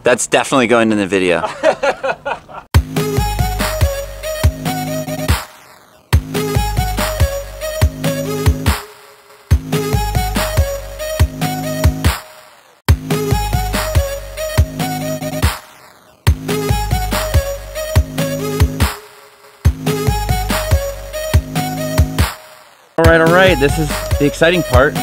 That's definitely going in the video. All right, this is the exciting part.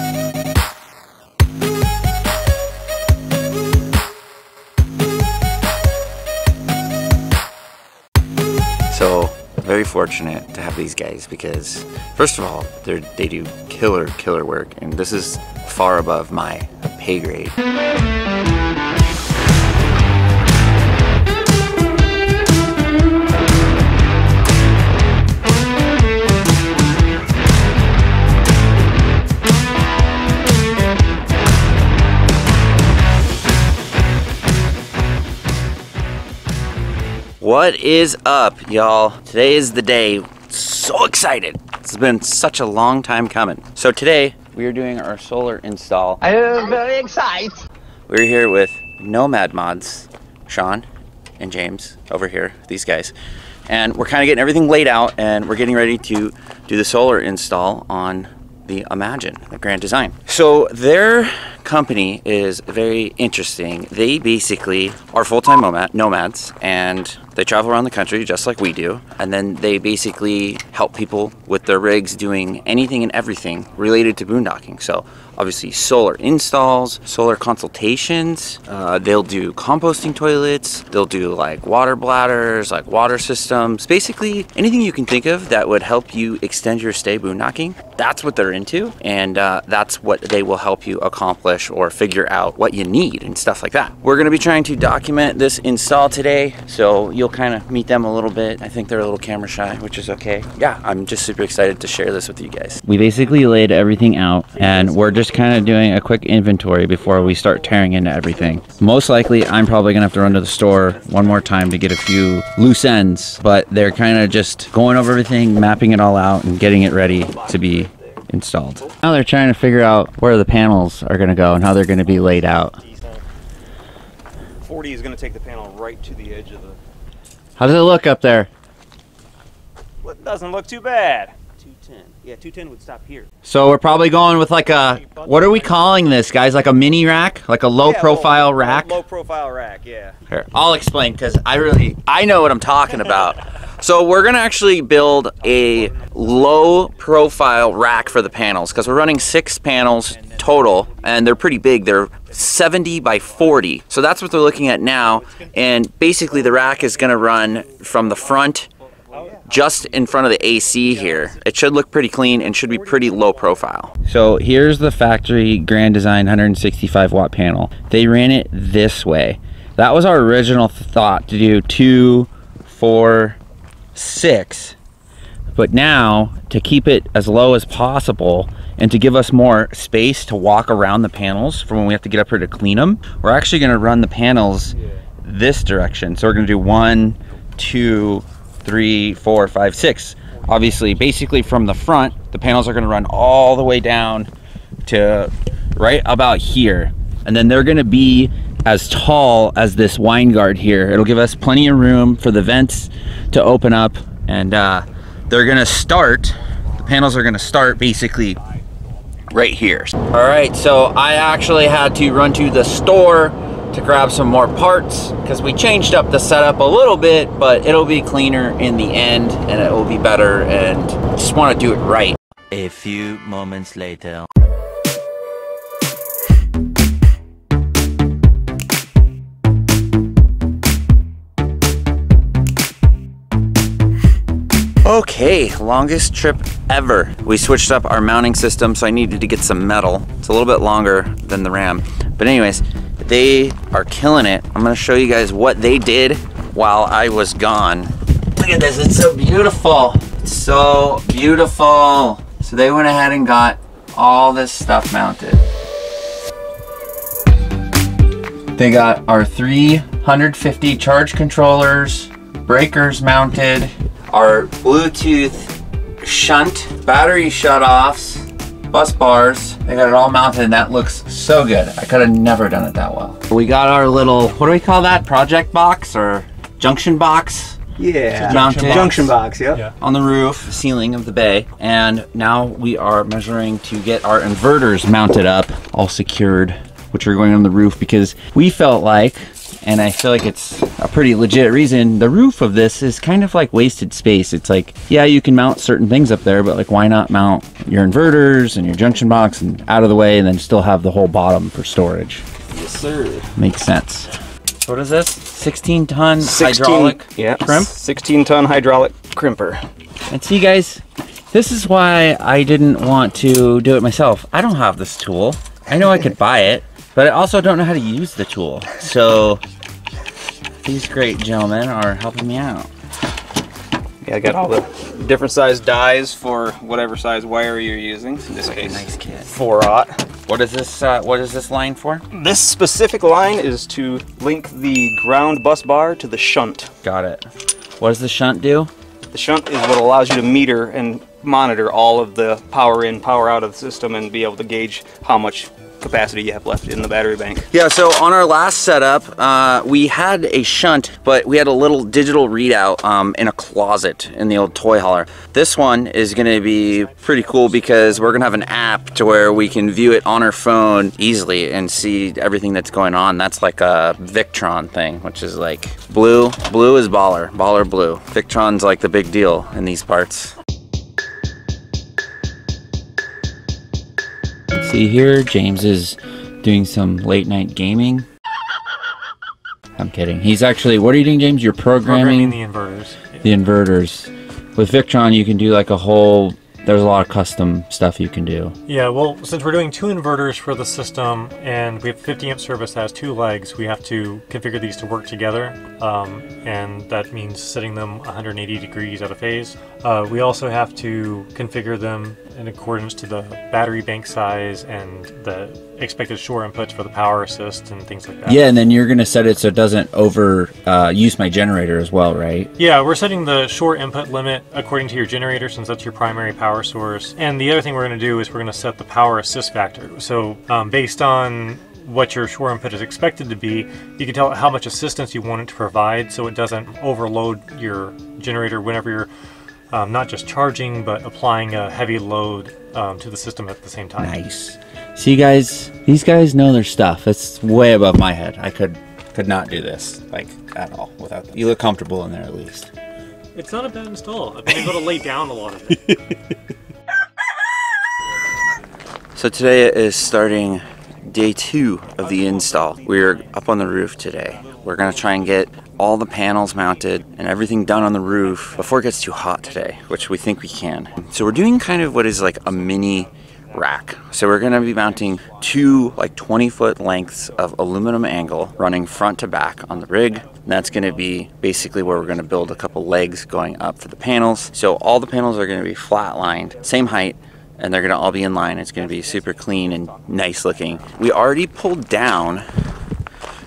So, very fortunate to have these guys because, first of all, they do killer work, and this is far above my pay grade. What is up, y'all? Today is the day. So excited. It's been such a long time coming. So today we are doing our solar install. I am very excited. We're here with Nomad Mods, Sean and James over here, these guys. And we're kind of getting everything laid out and we're getting ready to do the solar install on the Imagine, the Grand Design. So their company is very interesting. They basically are full-time nomads and they travel around the country just like we do. And then they basically help people with their rigs doing anything and everything related to boondocking. So obviously solar installs, solar consultations, they'll do composting toilets, they'll do like water bladders, like water systems, basically anything you can think of that would help you extend your stay boondocking. That's what they're into, and that's what they will help you accomplish or figure out what you need and stuff like that. We're gonna be trying to document this install today, so you'll kind of meet them a little bit. I think they're a little camera shy, which is okay. Yeah, I'm just super excited to share this with you guys. We basically laid everything out and we're just kind of doing a quick inventory before we start tearing into everything. Most likely I'm probably gonna have to run to the store one more time to get a few loose ends, but they're kind of just going over everything, mapping it all out and getting it ready to be installed. Now they're trying to figure out where the panels are going to go and how they're going to be laid out. 40 is going to take the panel right to the edge of the... How does it look up there? Well, it doesn't look too bad. 210. Yeah, 210 would stop here. So we're probably going with like a... What are we calling this, guys? Like a mini rack? Like a low profile rack? Low profile rack, yeah. Here, I'll explain because I know what I'm talking about. So we're gonna actually build a low profile rack for the panels because we're running 6 panels total and they're pretty big. They're 70 by 40. So that's what they're looking at now. And basically the rack is gonna run from the front just in front of the AC here. It should look pretty clean and should be pretty low profile. So here's the factory Grand Design 165 watt panel. They ran it this way. That was our original thought, to do 2, 4, 6, but now to keep it as low as possible and to give us more space to walk around the panels for when we have to get up here to clean them, we're actually going to run the panels this direction. So we're going to do 1, 2, 3, 4, 5, 6. Obviously, basically from the front, the panels are going to run all the way down to right about here, and then they're going to be as tall as this wine guard here. It'll give us plenty of room for the vents to open up, and they're gonna start, the panels are gonna start basically right here. All right, so I actually had to run to the store to grab some more parts because we changed up the setup a little bit, but it'll be cleaner in the end and it will be better, and just want to do it right. A few moments later. Okay, longest trip ever. We switched up our mounting system, so I needed to get some metal. It's a little bit longer than the Ram. But anyways, they are killing it. I'm gonna show you guys what they did while I was gone. Look at this, it's so beautiful. It's so beautiful. So they went ahead and got all this stuff mounted. They got our 350 charge controllers, breakers mounted, our Bluetooth shunt battery shutoffs, bus bars. They got it all mounted and that looks so good. I could have never done it that well. We got our little, what do we call that? Project box or junction box? Yeah, mounted junction box, yep. Yeah. On the roof, ceiling of the bay. And now we are measuring to get our inverters mounted up, all secured, which are going on the roof because we felt like, and I feel like it's a pretty legit reason, the roof of this is kind of like wasted space. It's like, yeah, you can mount certain things up there, but like why not mount your inverters and your junction box and out of the way and then still have the whole bottom for storage? Yes, sir. Makes sense. What is this? 16-ton hydraulic crimp? 16-ton hydraulic crimper. And see guys, this is why I didn't want to do it myself. I don't have this tool. I know I could buy it, but I also don't know how to use the tool. So these great gentlemen are helping me out. Yeah, I got all the different size dies for whatever size wire you're using. In this case, nice kit. 4/0. What is this line for? This specific line is to link the ground bus bar to the shunt. Got it. What does the shunt do? The shunt is what allows you to meter and monitor all of the power in, power out of the system and be able to gauge how much capacity you have left in the battery bank. Yeah, so on our last setup, we had a shunt, but we had a little digital readout in a closet in the old toy hauler. This one is gonna be pretty cool because we're gonna have an app to where we can view it on our phone easily and see everything that's going on. That's like a Victron thing, which is like blue. Blue is baller, baller blue. Victron's like the big deal in these parts. See here, James is doing some late night gaming. I'm kidding. He's actually, what are you doing, James? You're programming the inverters. The inverters. With Victron, you can do like a whole, there's a lot of custom stuff you can do. Yeah, well, since we're doing 2 inverters for the system and we have 50 amp service that has 2 legs, we have to configure these to work together. And that means setting them 180 degrees out of phase. We also have to configure them in accordance to the battery bank size and the expected shore inputs for the power assist and things like that. Yeah, and then you're going to set it so it doesn't over use my generator as well, right? Yeah, we're setting the shore input limit according to your generator since that's your primary power source. And the other thing we're going to do is we're going to set the power assist factor. So based on what your shore input is expected to be, you can tell how much assistance you want it to provide so it doesn't overload your generator whenever you're not just charging, but applying a heavy load to the system at the same time. Nice. See guys, these guys know their stuff. It's way above my head. I could not do this, like, at all without them. You look comfortable in there at least. It's not a bad install. I've been able to lay down a lot of it. So today is starting day 2 of the install. We're up on the roof today. We're gonna try and get all the panels mounted and everything done on the roof before it gets too hot today, which we think we can. So we're doing kind of what is like a mini rack. So we're gonna be mounting 2 like 20-foot lengths of aluminum angle running front to back on the rig. And that's gonna be basically where we're gonna build a couple legs going up for the panels. So all the panels are gonna be flat lined, same height, and they're gonna all be in line. It's gonna be super clean and nice looking. We already pulled down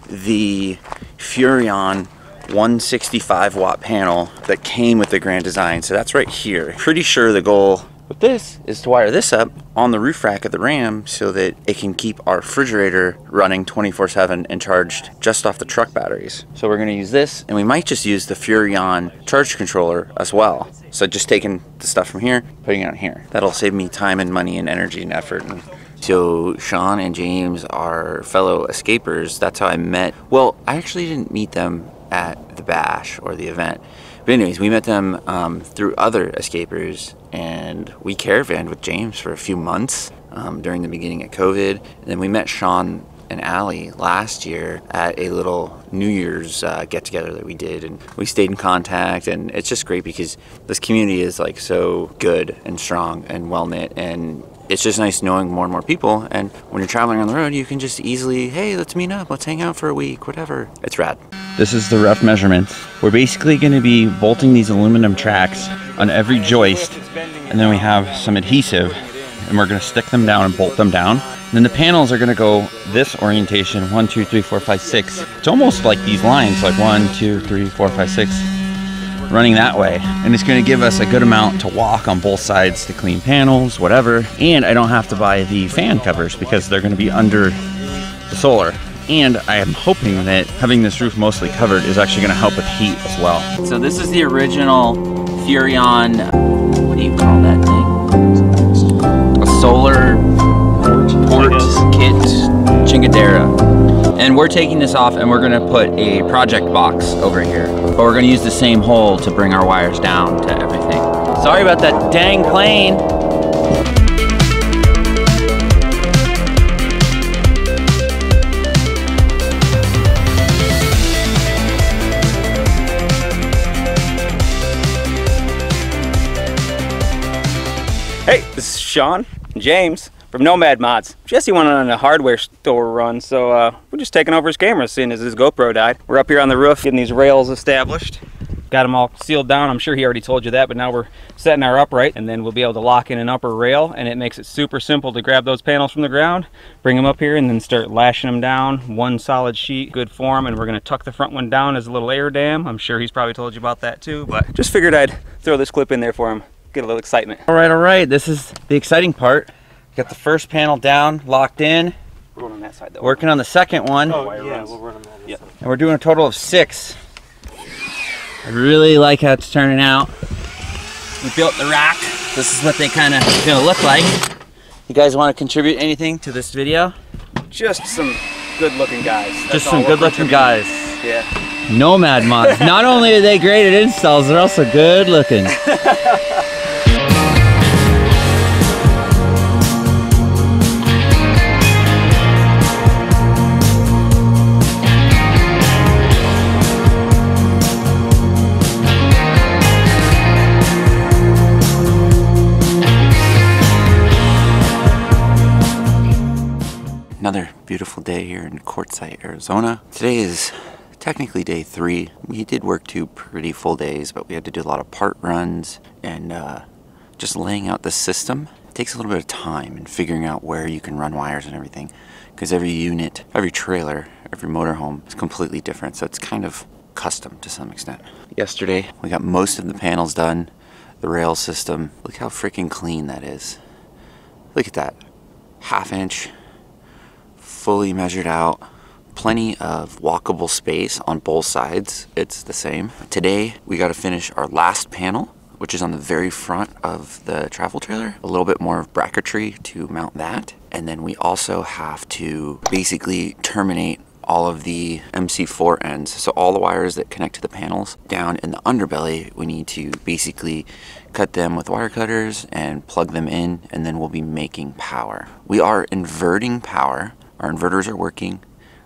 the Furrion 165 watt panel that came with the Grand Design. So that's right here. Pretty sure the goal with this is to wire this up on the roof rack of the Ram so that it can keep our refrigerator running 24/7 and charged just off the truck batteries. So we're gonna use this, and we might just use the Furrion charge controller as well. So just taking the stuff from here, putting it on here. That'll save me time and money and energy and effort. So Sean and James are fellow Xscapers. That's how I met. Well, I actually didn't meet them at the bash or the event. But anyways, we met them through other Xscapers, and we caravanned with James for a few months during the beginning of COVID. And then we met Sean and Allie last year at a little New Year's get-together that we did, and we stayed in contact. And it's just great because this community is like so good and strong and well-knit, and it's just nice knowing more and more people. And when you're traveling on the road, you can just easily, hey, let's meet up, let's hang out for a week, whatever. It's rad. This is the rough measurements. We're basically going to be bolting these aluminum tracks on every joist, and then we have some adhesive, and we're going to stick them down and bolt them down. And then the panels are going to go this orientation, 1, 2, 3, 4, 5, 6. It's almost like these lines, like 1, 2, 3, 4, 5, 6. running that way. And it's gonna give us a good amount to walk on both sides to clean panels, whatever. And I don't have to buy the fan covers because they're gonna be under the solar. And I am hoping that having this roof mostly covered is actually gonna help with heat as well. So this is the original Furrion, what do you call that thing? A solar port kit chingadera. And we're taking this off and we're gonna put a project box over here. But we're gonna use the same hole to bring our wires down to everything. Sorry about that dang plane. Hey, this is Sean and James from Nomad Mods. Jesse went on a hardware store run, so we're just taking over his camera seeing as his GoPro died. We're up here on the roof getting these rails established. Got them all sealed down. I'm sure he already told you that, but now we're setting our upright, and then we'll be able to lock in an upper rail, and it makes it super simple to grab those panels from the ground, bring them up here, and then start lashing them down. One solid sheet, good form, and we're gonna tuck the front one down as a little air dam. I'm sure he's probably told you about that too, but just figured I'd throw this clip in there for him. Get a little excitement. All right, this is the exciting part. Got the first panel down, locked in. We're going on that side though. Working on the second one. Oh, yeah, we'll run them on this side. And we're doing a total of 6. I really like how it's turning out. We built the rack. This is what they kind of gonna look like. You guys want to contribute anything to this video? Just some good looking guys. Just some good looking guys. Yeah. Nomad Mods. Not only are they great at installs, they're also good looking. Another beautiful day here in Quartzsite, Arizona. Today is technically day 3. We did work 2 pretty full days, but we had to do a lot of part runs and just laying out the system. It takes a little bit of time and figuring out where you can run wires and everything, because every unit, every trailer, every motorhome is completely different, so it's kind of custom to some extent. Yesterday, we got most of the panels done, the rail system. Look how freaking clean that is. Look at that. 1/2 inch. Fully measured out, plenty of walkable space on both sides. It's the same. Today we got to finish our last panel, which is on the very front of the travel trailer. A little bit more of bracketry to mount that, and then we also have to basically terminate all of the MC4 ends. So all the wires that connect to the panels down in the underbelly, we need to basically cut them with wire cutters and plug them in, and then we'll be making power. We are inverting power. Our inverters are working.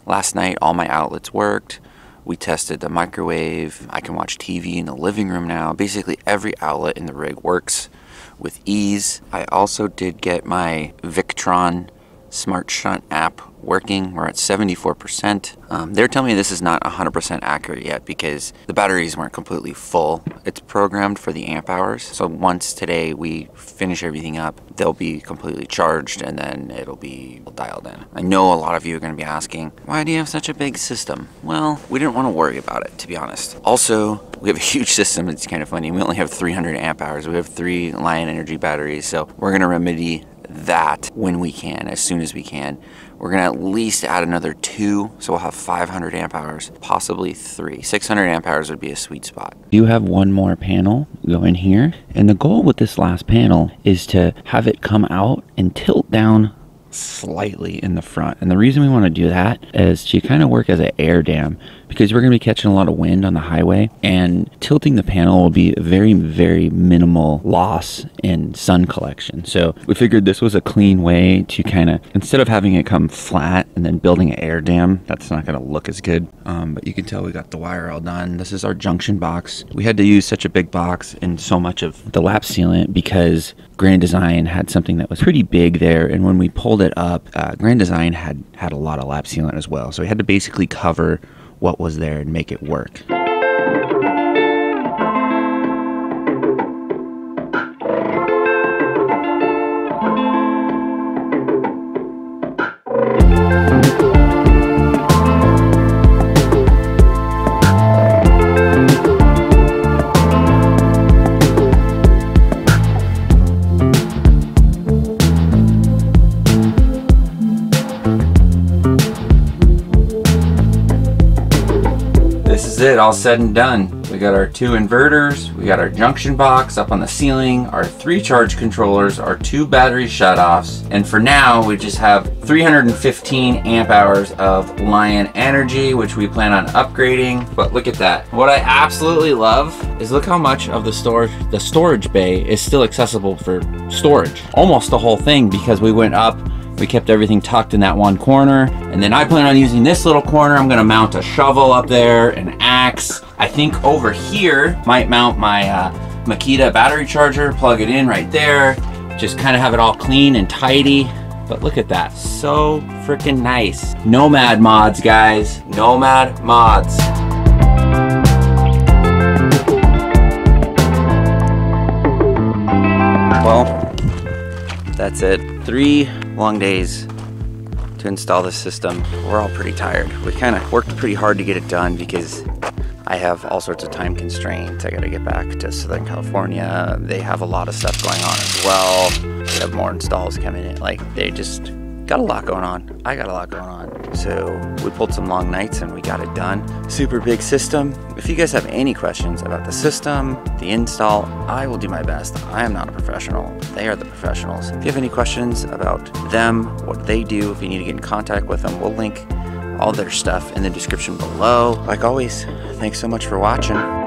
Last night, all my outlets worked. We tested the microwave. I can watch TV in the living room now. Basically, every outlet in the rig works with ease. I also did get my Victron Smart Shunt app working. We're at 74%. They're telling me this is not 100% accurate yet because the batteries weren't completely full. It's programmed for the amp hours. So once today we finish everything up, they'll be completely charged and then it'll be dialed in. I know a lot of you are going to be asking, why do you have such a big system? Well, we didn't want to worry about it, to be honest. Also, we have a huge system. It's kind of funny. We only have 300 amp hours. We have 3 Lion Energy batteries. So we're going to remedy that when we can, as soon as we can. We're gonna at least add another 2, so we'll have 500 amp hours, possibly 3. 600 amp hours would be a sweet spot. You have one more panel go in here, and the goal with this last panel is to have it come out and tilt down slightly in the front. And the reason we want to do that is to kind of work as an air dam, because we're going to be catching a lot of wind on the highway, and tilting the panel will be a very, very minimal loss in sun collection. So we figured this was a clean way to kind of, instead of having it come flat and then building an air dam, that's not going to look as good. But you can tell we got the wire all done. This is our junction box. We had to use such a big box and so much of the lap sealant because Grand Design had something that was pretty big there, and when we pulled it up, Grand Design had a lot of lap sealant as well, so we had to basically cover what was there and make it work. this is it, all said and done. We got our 2 inverters, we got our junction box up on the ceiling, our 3 charge controllers, our 2 battery shutoffs, and for now we just have 315 amp hours of Lion energy, which we plan on upgrading. But look at that. What I absolutely love is look how much of the storage bay is still accessible for storage. Almost the whole thing, because we went up, we kept everything tucked in that one corner. And then I plan on using this little corner. I'm gonna mount a shovel up there, an axe. I think over here might mount my Makita battery charger, plug it in right there. Just kind of have it all clean and tidy. But look at that, so freaking nice. Nomad Mods, guys, Nomad Mods. Well, that's it. 3 long days to install this system. We're all pretty tired. We kind of worked pretty hard to get it done because I have all sorts of time constraints. I gotta get back to Southern California. They have a lot of stuff going on as well. They have more installs coming in. Like, they just got a lot going on. I got a lot going on. So we pulled some long nights and we got it done. Super big system. If you guys have any questions about the system, the install, I will do my best. I am not a professional. They are the professionals. If you have any questions about them, what they do, if you need to get in contact with them, we'll link all their stuff in the description below. Like always, thanks so much for watching.